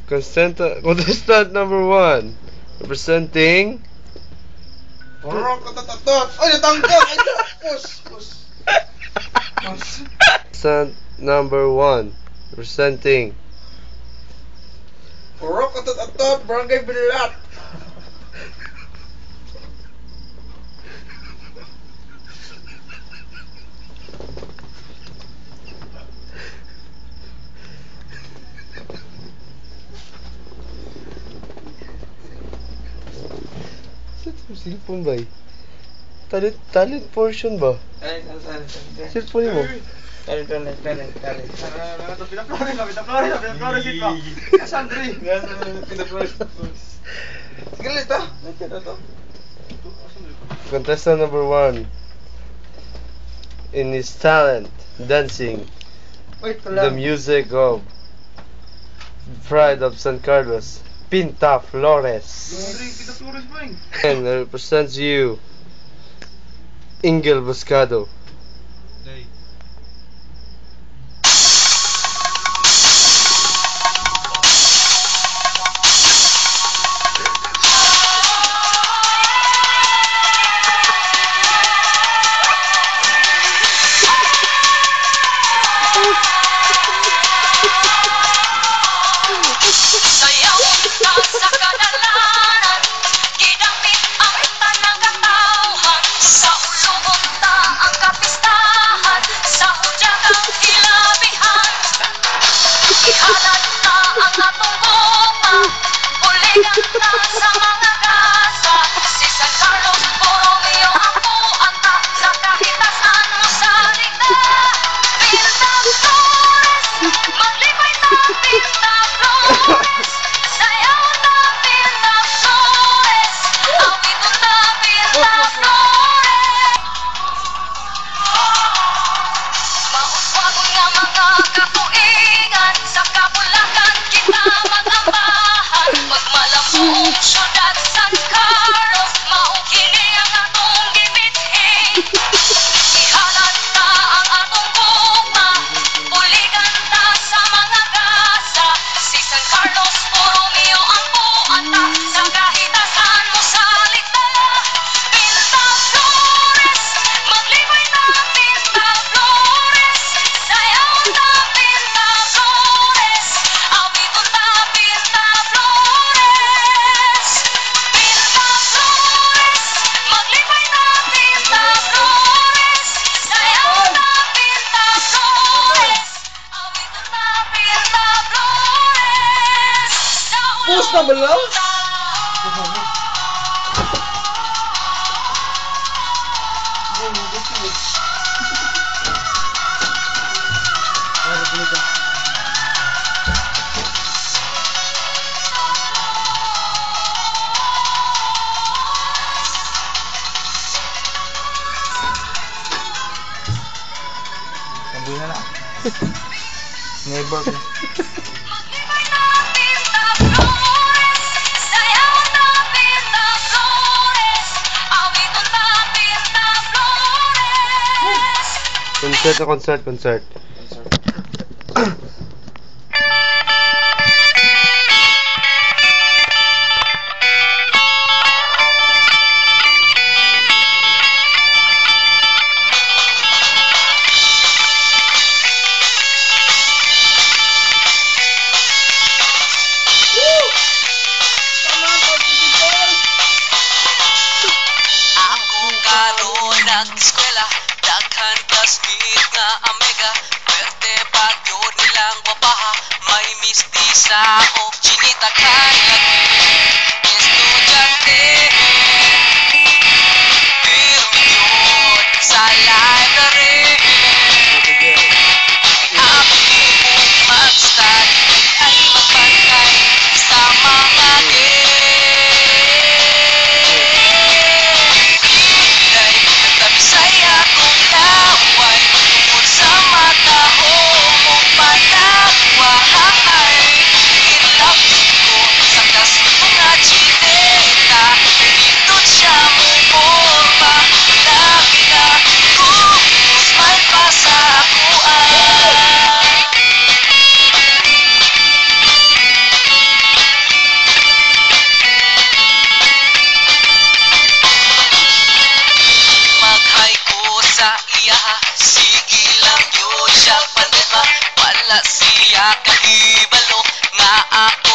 Contestant number 1 representing contestant number 1 representing Barangay Bilat. cellphone ba? Talent portion ba? Cellphone mo? Talent. Contestant number 1 in his talent dancing the music of Pride of San Carlos, Pinta Flores, and represents you, Ingel Buscado. Sa mga gasa, si San Carlos, Borromeo ang puanta, sa kahitasan mo sa ligda. Pinta Flores, maglibay ta Pinta Flores, sayaw ta Pinta Flores, awiton ta Pinta Flores. Mauswagon nga mga kapuingan, sa Kapulacan kita mag-ambahan. Pagmalamuong syudad San Carlos, maukili ang atong gibithin. Ihalad ta ang atong gugma, uligan ta sa mga gasa. Si San Carlos, Borromeo ang puanta, sa kahitasan mo sa ligda. Pinta Flores, maglibay ta Pinta Flores, sayaw ta Pinta Flores, awiton ta Pinta Flores. Pinta Flores, maglibay ta Pinta Flores, sayaw ta Pinta Flores, awiton ta Pinta Flores. Push na ba lang? Sabi na lang. Neighbor ko. Maglibay ta Pinta Flores, sayaw ta Pinta Flores, awiton ta Pinta Flores. Concert. Ako karon nag-eskwela, daghan classmate nga Amega, pwerte pagyod nilang wapaha, may mistisa o chinita kaya estudyante. Pirmi yun sa library, happy mong mag-study ay magbantay sa mga Bisaya kung laway, tungkol sa mata ho mong panagwahay. Ilapit ko sa siya kahibalo nga ako